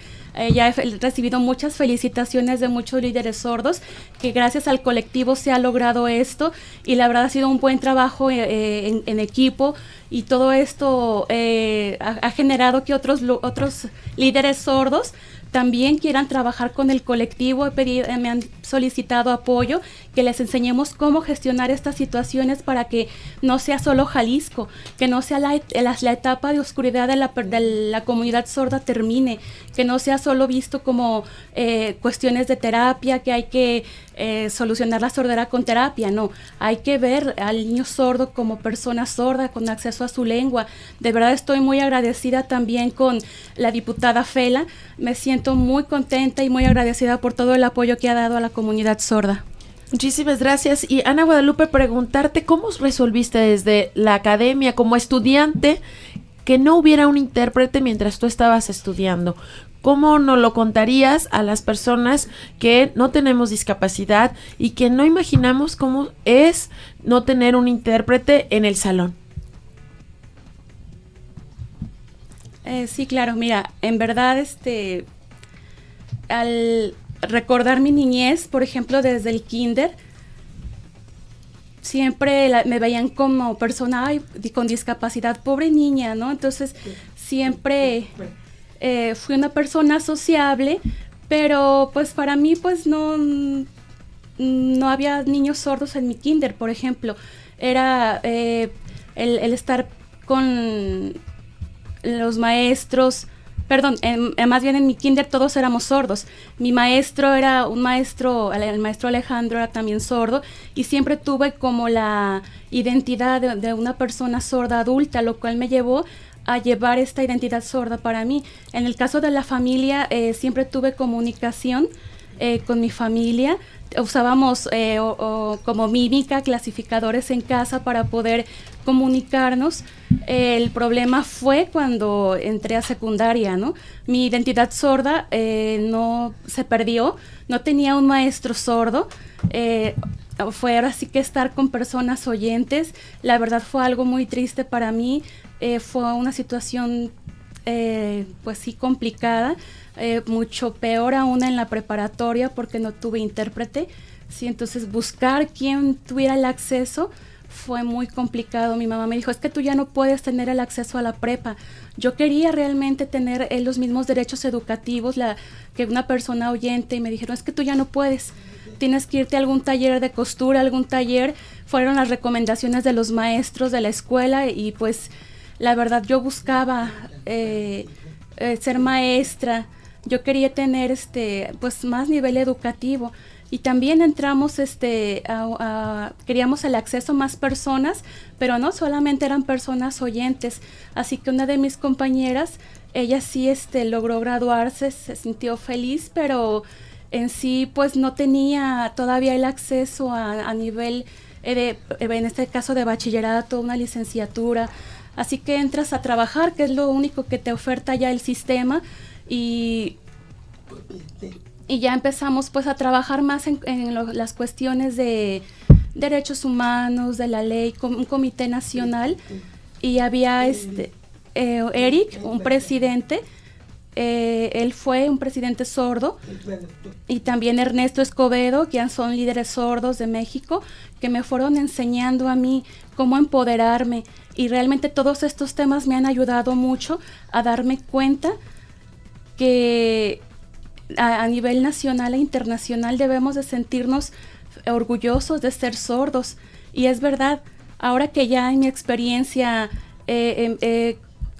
Ya he recibido muchas felicitaciones de muchos líderes sordos, que gracias al colectivo se ha logrado esto, y la verdad ha sido un buen trabajo en equipo, y todo esto ha generado que otros líderes sordos también quieran trabajar con el colectivo. Me han solicitado apoyo, que les enseñemos cómo gestionar estas situaciones para que no sea solo Jalisco, que no sea la etapa de oscuridad de la comunidad sorda termine, que no sea solo visto como cuestiones de terapia, que hay que solucionar la sordera con terapia. No, hay que ver al niño sordo como persona sorda con acceso a su lengua. De verdad estoy muy agradecida también con la diputada Fela, me siento muy contenta y muy agradecida por todo el apoyo que ha dado a la comunidad sorda. Muchísimas gracias. Y Ana Guadalupe, preguntarte cómo resolviste desde la academia como estudiante que no hubiera un intérprete mientras tú estabas estudiando. ¿Cómo nos lo contarías a las personas que no tenemos discapacidad y que no imaginamos cómo es no tener un intérprete en el salón? Sí, claro, mira, en verdad al recordar mi niñez, por ejemplo, desde el kinder, siempre me veían como persona con discapacidad, pobre niña, ¿no? Entonces, siempre fui una persona sociable, pero pues para mí pues no había niños sordos en mi kinder, por ejemplo. Era el estar con los maestros, más bien en mi kinder todos éramos sordos. Mi maestro era el maestro Alejandro era también sordo, y siempre tuve como la identidad de una persona sorda adulta, lo cual me llevó a llevar esta identidad sorda para mí. En el caso de la familia, siempre tuve comunicación con mi familia. Usábamos como mímica clasificadores en casa para poder comunicarnos. El problema fue cuando entré a secundaria, ¿no? Mi identidad sorda no se perdió, no tenía un maestro sordo. Fue ahora sí que estar con personas oyentes. La verdad fue algo muy triste para mí. Fue una situación pues sí complicada, mucho peor aún en la preparatoria porque no tuve intérprete. Sí, entonces buscar quién tuviera el acceso fue muy complicado. Mi mamá me dijo, es que tú ya no puedes tener el acceso a la prepa. Yo quería realmente tener los mismos derechos educativos que una persona oyente, y me dijeron, es que tú ya no puedes. Tienes que irte a algún taller de costura, algún taller. Fueron las recomendaciones de los maestros de la escuela y pues la verdad yo buscaba ser maestra. Yo quería tener pues más nivel educativo y también entramos queríamos el acceso a más personas, pero no solamente eran personas oyentes. Así que una de mis compañeras, ella sí logró graduarse, se sintió feliz, pero en sí pues no tenía todavía el acceso a nivel en este caso de bachillerato, una licenciatura. Así que entras a trabajar, que es lo único que te oferta ya el sistema, y ya empezamos pues a trabajar más en las cuestiones de derechos humanos, de la ley, un comité nacional, y había Eric, un presidente. Él fue un presidente sordo, y también Ernesto Escobedo, que son líderes sordos de México, que me fueron enseñando a mí cómo empoderarme, y realmente todos estos temas me han ayudado mucho a darme cuenta que a nivel nacional e internacional debemos de sentirnos orgullosos de ser sordos. Y es verdad, ahora que ya en mi experiencia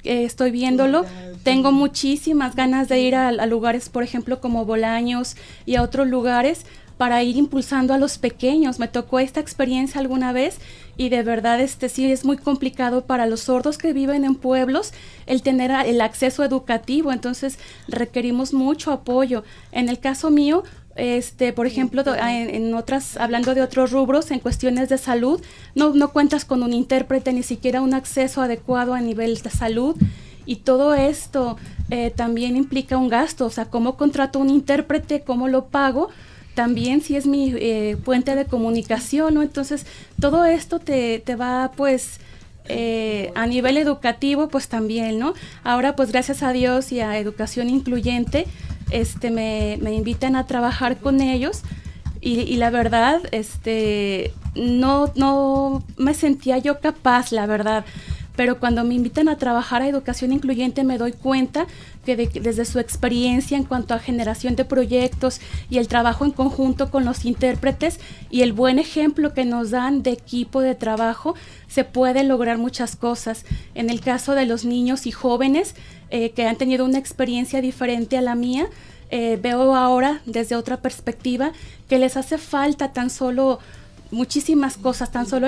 estoy viéndolo, tengo muchísimas ganas de ir a lugares, por ejemplo, como Bolaños y a otros lugares, para ir impulsando a los pequeños. Me tocó esta experiencia alguna vez y de verdad sí es muy complicado para los sordos que viven en pueblos el tener el acceso educativo, entonces requerimos mucho apoyo. En el caso mío, por ejemplo, en otras, hablando de otros rubros, en cuestiones de salud, no cuentas con un intérprete, ni siquiera un acceso adecuado a nivel de salud, y todo esto también implica un gasto. O sea, ¿cómo contrato un intérprete? ¿Cómo lo pago? También si es mi puente de comunicación, ¿no? Entonces, todo esto te va, pues, a nivel educativo, pues también, ¿no? Ahora, pues, gracias a Dios y a Educación Incluyente, me invitan a trabajar con ellos, y la verdad, no me sentía yo capaz, la verdad. Pero cuando me invitan a trabajar a Educación Incluyente me doy cuenta que desde su experiencia en cuanto a generación de proyectos y el trabajo en conjunto con los intérpretes y el buen ejemplo que nos dan de equipo de trabajo, se pueden lograr muchas cosas. En el caso de los niños y jóvenes que han tenido una experiencia diferente a la mía, veo ahora desde otra perspectiva que les hace falta tan solo muchísimas cosas, tan solo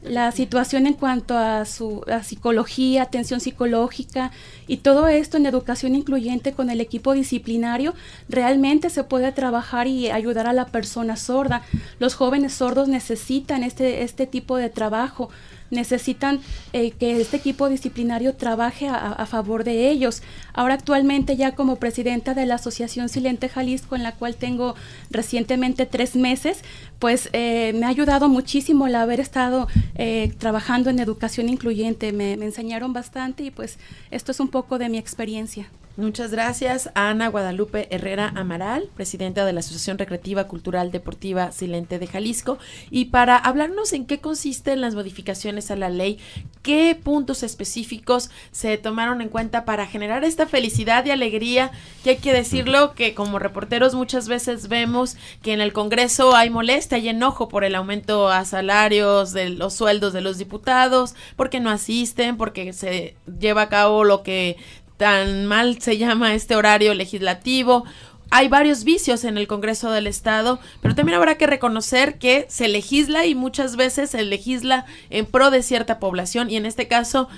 la situación en cuanto a psicología, atención psicológica, y todo esto en Educación Incluyente con el equipo disciplinario realmente se puede trabajar y ayudar a la persona sorda. Los jóvenes sordos necesitan este tipo de trabajo, necesitan que este equipo disciplinario trabaje a favor de ellos. Ahora actualmente, ya como presidenta de la Asociación Silente Jalisco, en la cual tengo recientemente 3 meses, pues me ha ayudado muchísimo el haber estado trabajando en Educación Incluyente. Me enseñaron bastante, y pues esto es un poco de mi experiencia. Muchas gracias a Ana Guadalupe Herrera Amaral, presidenta de la Asociación Recreativa Cultural Deportiva Silente de Jalisco, y para hablarnos en qué consisten las modificaciones a la ley, qué puntos específicos se tomaron en cuenta para generar esta felicidad y alegría, que hay que decirlo, que como reporteros muchas veces vemos que en el Congreso hay molestia y enojo por el aumento a salarios, de los sueldos de los diputados, porque no asisten, porque se lleva a cabo lo que tan mal se llama este horario legislativo, hay varios vicios en el Congreso del Estado, pero también habrá que reconocer que se legisla y muchas veces se legisla en pro de cierta población, y en este caso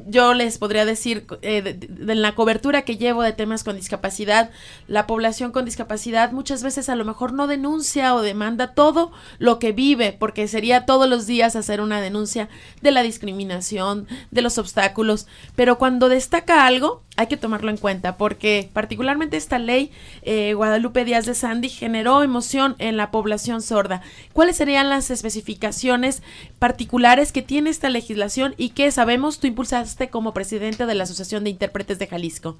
yo les podría decir, de la cobertura que llevo de temas con discapacidad, la población con discapacidad muchas veces a lo mejor no denuncia o demanda todo lo que vive, porque sería todos los días hacer una denuncia de la discriminación, de los obstáculos, pero cuando destaca algo hay que tomarlo en cuenta, porque particularmente esta ley Guadalupe Díaz de Sandy generó emoción en la población sorda. ¿Cuáles serían las especificaciones particulares que tiene esta legislación y que sabemos tú impulsaste como presidente de la Asociación de Intérpretes de Jalisco?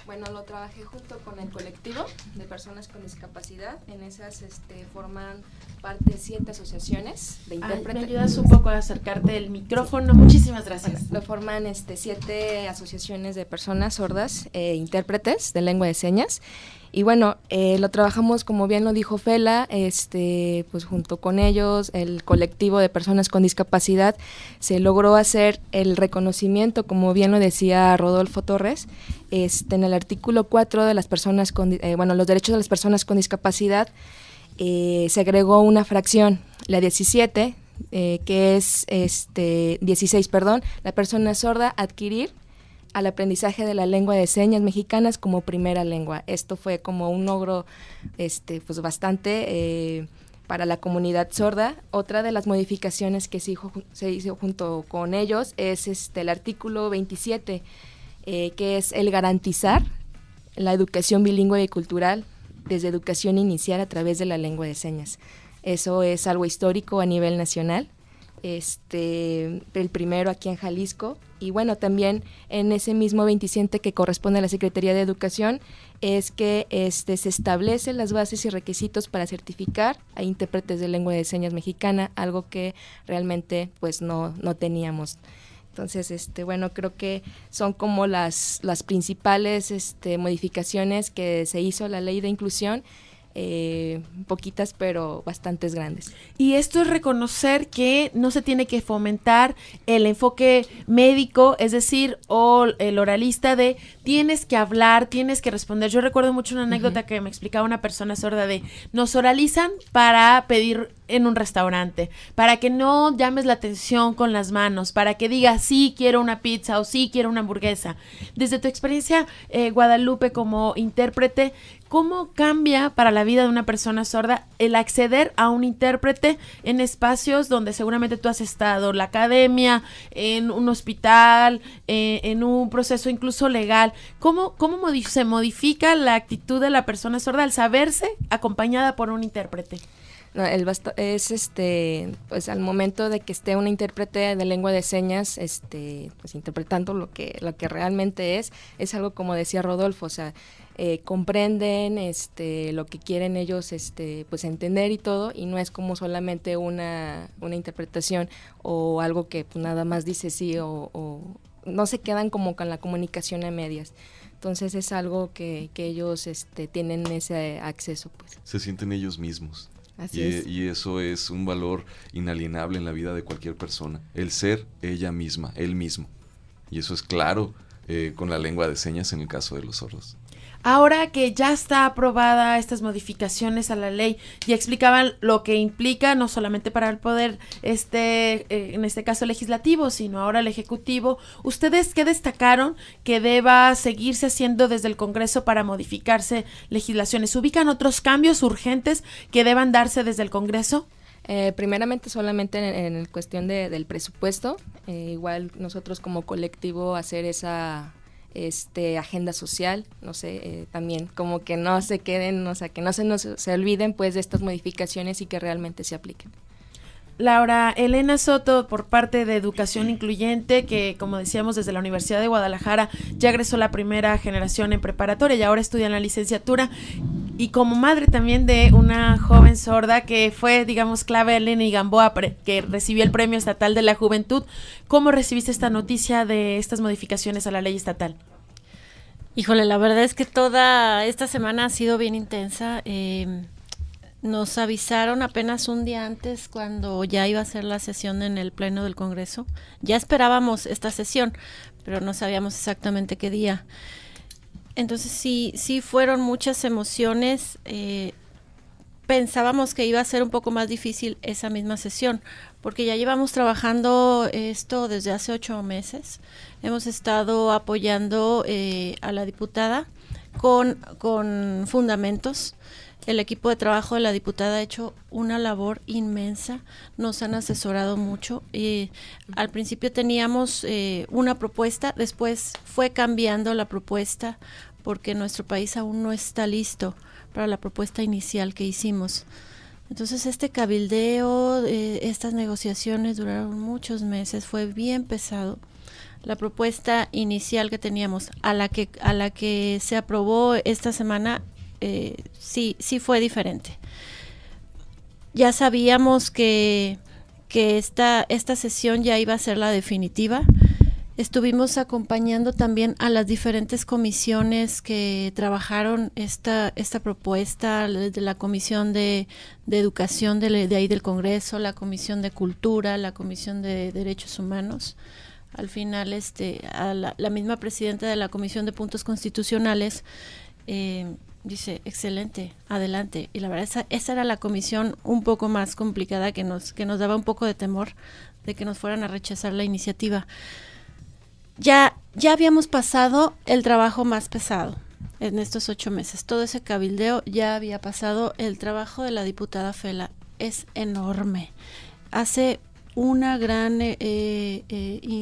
Bueno, lo trabajé junto con el colectivo de personas con discapacidad. En esas forman parte 7 asociaciones de intérpretes. ¿Me ayudas un poco a acercarte el micrófono? Muchísimas gracias. Bueno, lo forman 7 asociaciones de personas sordas, intérpretes de lengua de señas. Y bueno, lo trabajamos, como bien lo dijo Fela, pues junto con ellos, el colectivo de personas con discapacidad, se logró hacer el reconocimiento, como bien lo decía Rodolfo Torres, en el artículo 4 de las personas con, los derechos de las personas con discapacidad, se agregó una fracción, la 17, que es 16, la persona sorda adquirir al aprendizaje de la lengua de señas mexicanas como primera lengua. Esto fue como un logro pues bastante para la comunidad sorda. Otra de las modificaciones que se hizo junto con ellos es el artículo 27, que es el garantizar la educación bilingüe y cultural desde educación inicial a través de la lengua de señas. Eso es algo histórico a nivel nacional. El primero aquí en Jalisco, y bueno, también en ese mismo 27 que corresponde a la Secretaría de Educación, es que se establecen las bases y requisitos para certificar a intérpretes de lengua de señas mexicana, algo que realmente pues no teníamos. Entonces, creo que son como las principales modificaciones que se hizo a la ley de inclusión, poquitas pero bastantes grandes. Y esto es reconocer que no se tiene que fomentar el enfoque médico, es decir, o el oralista de tienes que hablar, tienes que responder. Yo recuerdo mucho una anécdota que me explicaba una persona sorda de nos oralizan para pedir en un restaurante, para que no llames la atención con las manos, para que digas sí quiero una pizza o sí quiero una hamburguesa. Desde tu experiencia, Guadalupe, como intérprete, ¿cómo cambia para la vida de una persona sorda el acceder a un intérprete en espacios donde seguramente tú has estado, la academia, en un hospital, en un proceso incluso legal? ¿Cómo se modifica la actitud de la persona sorda al saberse acompañada por un intérprete? No, es pues al momento de que esté una intérprete de lengua de señas, pues interpretando lo que realmente es algo como decía Rodolfo, o sea, comprenden lo que quieren ellos pues entender y todo, y no es como solamente una interpretación o algo que pues nada más dice sí o no se quedan como con la comunicación a medias. Entonces es algo que ellos tienen ese acceso, pues. Se sienten ellos mismos. Así es. Y eso es un valor inalienable en la vida de cualquier persona, el ser ella misma, él mismo. Y eso es claro con la lengua de señas en el caso de los sordos. Ahora que ya está aprobada estas modificaciones a la ley, ya explicaban lo que implica no solamente para el poder en este caso legislativo, sino ahora el ejecutivo. ¿Ustedes qué destacaron que deba seguirse haciendo desde el Congreso para modificarse legislaciones? ¿Ubican otros cambios urgentes que deban darse desde el Congreso? Primeramente solamente en cuestión del presupuesto, igual nosotros como colectivo hacer esa agenda social, no sé, también como que no se queden, o sea, que no se olviden pues de estas modificaciones y que realmente se apliquen. Laura Elena Soto, por parte de Educación Incluyente, que como decíamos desde la Universidad de Guadalajara ya egresó la primera generación en preparatoria y ahora estudia en la licenciatura, y como madre también de una joven sorda que fue, digamos, clave, Eleni Gamboa, que recibió el Premio Estatal de la Juventud. ¿Cómo recibiste esta noticia de estas modificaciones a la ley estatal? Híjole, la verdad es que toda esta semana ha sido bien intensa. Nos avisaron apenas un día antes cuando ya iba a ser la sesión en el Pleno del Congreso. Ya esperábamos esta sesión, pero no sabíamos exactamente qué día. Entonces sí fueron muchas emociones. Pensábamos que iba a ser un poco más difícil esa misma sesión, porque ya llevamos trabajando esto desde hace 8 meses. Hemos estado apoyando a la diputada con fundamentos. El equipo de trabajo de la diputada ha hecho una labor inmensa, nos han asesorado mucho. Al principio teníamos una propuesta, después fue cambiando la propuesta porque nuestro país aún no está listo para la propuesta inicial que hicimos. Entonces este cabildeo, estas negociaciones duraron muchos meses, fue bien pesado. La propuesta inicial que teníamos, a la que se aprobó esta semana, sí fue diferente. Ya sabíamos que esta sesión ya iba a ser la definitiva. Estuvimos acompañando también a las diferentes comisiones que trabajaron esta propuesta, de la Comisión de Educación de ahí del Congreso, la Comisión de Cultura, la Comisión de Derechos Humanos. Al final, a la misma presidenta de la Comisión de Puntos Constitucionales dice, excelente, adelante. Y la verdad, esa era la comisión un poco más complicada que nos daba un poco de temor de que nos fueran a rechazar la iniciativa. Ya habíamos pasado el trabajo más pesado en estos 8 meses. Todo ese cabildeo ya había pasado. El trabajo de la diputada Fela es enorme. Hace una gran,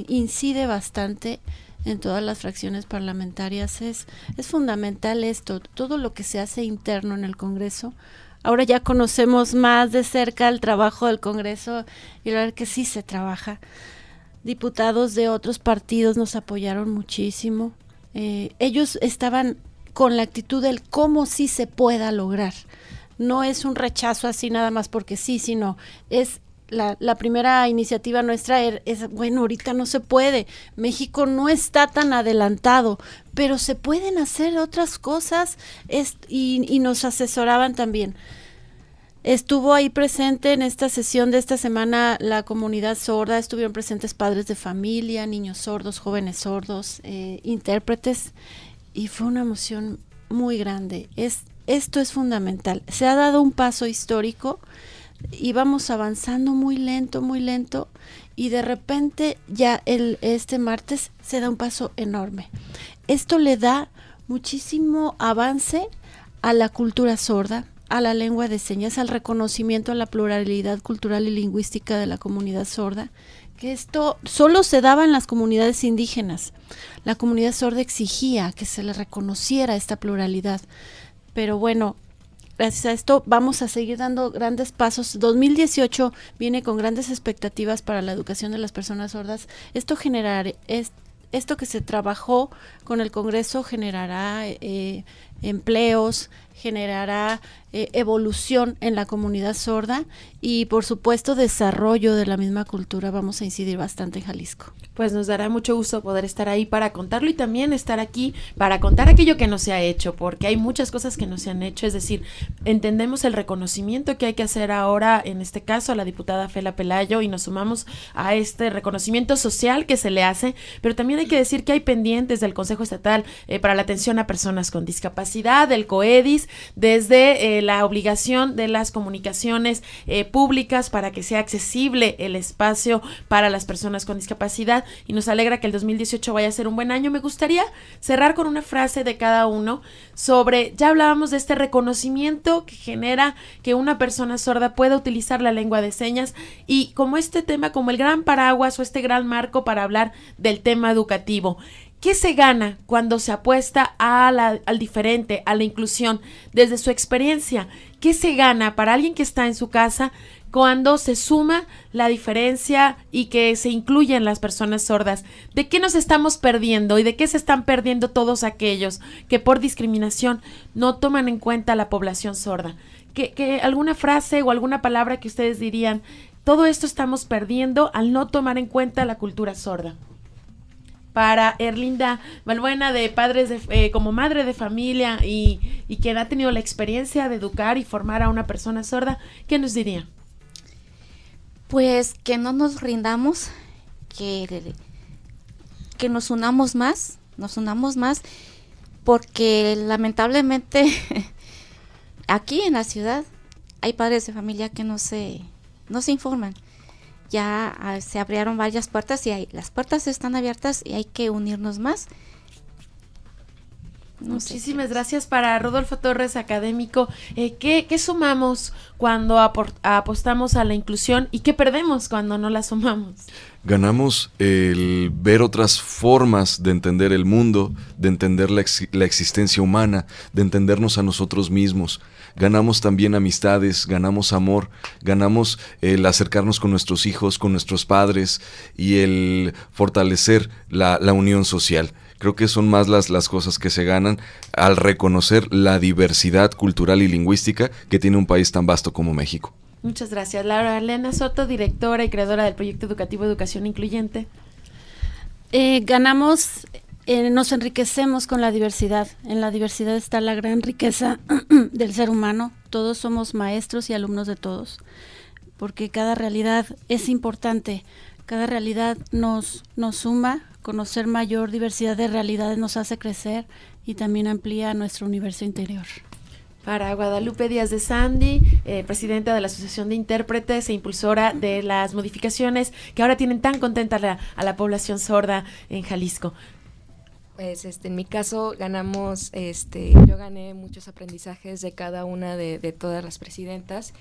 incide bastante en todas las fracciones parlamentarias. Es fundamental esto, todo lo que se hace interno en el Congreso. Ahora ya conocemos más de cerca el trabajo del Congreso y la verdad que sí se trabaja. Diputados de otros partidos nos apoyaron muchísimo. Ellos estaban con la actitud del cómo sí se pueda lograr. No es un rechazo así nada más porque sí, sino es la primera iniciativa nuestra es, bueno, ahorita no se puede. México no está tan adelantado, pero se pueden hacer otras cosas y nos asesoraban también. Estuvo ahí presente en esta sesión de esta semana la comunidad sorda, estuvieron presentes padres de familia, niños sordos, jóvenes sordos, intérpretes, y fue una emoción muy grande. Esto es fundamental. Se ha dado un paso histórico, íbamos avanzando muy lento, y de repente ya este martes se da un paso enorme. Esto le da muchísimo avance a la cultura sorda, a la lengua de señas, al reconocimiento a la pluralidad cultural y lingüística de la comunidad sorda, que esto solo se daba en las comunidades indígenas. La comunidad sorda exigía que se le reconociera esta pluralidad, pero bueno, gracias a esto vamos a seguir dando grandes pasos. 2018 viene con grandes expectativas para la educación de las personas sordas. Esto que se trabajó con el Congreso generará empleos, generará evolución en la comunidad sorda y por supuesto desarrollo de la misma cultura. Vamos a incidir bastante en Jalisco. Pues nos dará mucho gusto poder estar ahí para contarlo y también estar aquí para contar aquello que no se ha hecho, porque hay muchas cosas que no se han hecho. Es decir, entendemos el reconocimiento que hay que hacer ahora, en este caso a la diputada Fela Pelayo, y nos sumamos a este reconocimiento social que se le hace, pero también hay que decir que hay pendientes del Consejo Estatal para la Atención a Personas con Discapacidad, del COEDIS, desde la obligación de las comunicaciones públicas para que sea accesible el espacio para las personas con discapacidad, y nos alegra que el 2018 vaya a ser un buen año. Me gustaría cerrar con una frase de cada uno sobre, ya hablábamos de este reconocimiento que genera que una persona sorda pueda utilizar la lengua de señas, y como este tema, como el gran paraguas o este gran marco para hablar del tema educativo. ¿Qué se gana cuando se apuesta al diferente, a la inclusión? Desde su experiencia, ¿qué se gana para alguien que está en su casa cuando se suma la diferencia y que se incluyen las personas sordas? ¿De qué nos estamos perdiendo y de qué se están perdiendo todos aquellos que por discriminación no toman en cuenta a la población sorda? ¿Qué alguna frase o alguna palabra que ustedes dirían, todo esto estamos perdiendo al no tomar en cuenta la cultura sorda? Para Erlinda Balbuena, de padres como madre de familia y quien ha tenido la experiencia de educar y formar a una persona sorda, ¿qué nos diría? Pues que no nos rindamos, que nos unamos más porque lamentablemente aquí en la ciudad hay padres de familia que no se informan. Ya se abrieron varias puertas y las puertas están abiertas y hay que unirnos más. Muchísimas gracias. Para Rodolfo Torres, académico, ¿qué sumamos cuando apostamos a la inclusión y qué perdemos cuando no la sumamos? Ganamos el ver otras formas de entender el mundo, de entender la existencia humana, de entendernos a nosotros mismos. Ganamos también amistades, ganamos amor, ganamos el acercarnos con nuestros hijos, con nuestros padres y el fortalecer la unión social. Creo que son más las cosas que se ganan al reconocer la diversidad cultural y lingüística que tiene un país tan vasto como México. Muchas gracias. Laura Elena Soto, directora y creadora del proyecto educativo Educación Incluyente. Ganamos, nos enriquecemos con la diversidad. En la diversidad está la gran riqueza del ser humano. Todos somos maestros y alumnos de todos, porque cada realidad es importante. Cada realidad nos suma. Conocer mayor diversidad de realidades nos hace crecer y también amplía nuestro universo interior. Para Guadalupe Díaz de Sandy, presidenta de la Asociación de Intérpretes e impulsora de las modificaciones que ahora tienen tan contenta a la población sorda en Jalisco. Pues en mi caso ganamos, yo gané muchos aprendizajes de cada una de todas las presidentas,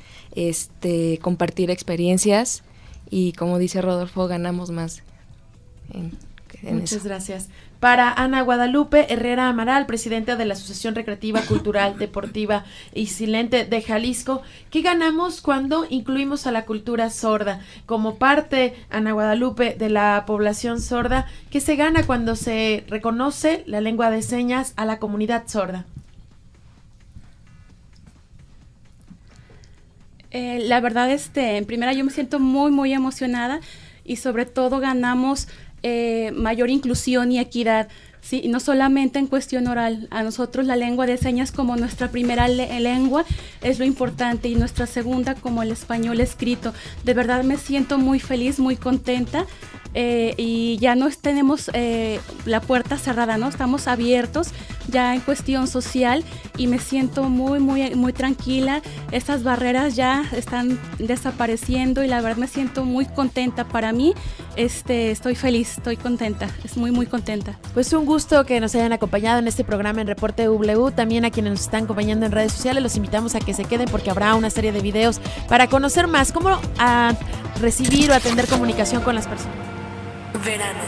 compartir experiencias y, como dice Rodolfo, ganamos más en Muchas eso. Gracias. Para Ana Guadalupe Herrera Amaral, presidenta de la Asociación Recreativa, Cultural, Deportiva y Silente de Jalisco, ¿qué ganamos cuando incluimos a la cultura sorda? Como parte, Ana Guadalupe, de la población sorda, ¿qué se gana cuando se reconoce la lengua de señas a la comunidad sorda? La verdad, en primera yo me siento muy, muy emocionada y sobre todo ganamos mayor inclusión y equidad, ¿sí? Y no solamente en cuestión oral. A nosotros la lengua de señas como nuestra primera lengua es lo importante y nuestra segunda como el español escrito. De verdad me siento muy feliz, muy contenta y ya no tenemos la puerta cerrada, ¿no? Estamos abiertos ya en cuestión social y me siento muy, muy, muy tranquila. Estas barreras ya están desapareciendo y la verdad me siento muy contenta. Para mí, estoy feliz, estoy contenta, es muy, muy contenta. Pues un gusto que nos hayan acompañado en este programa en Reporte W. También a quienes nos están acompañando en redes sociales, los invitamos a que se queden porque habrá una serie de videos para conocer más cómo recibir o atender comunicación con las personas. Verano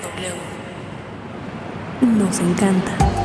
W. Nos encanta.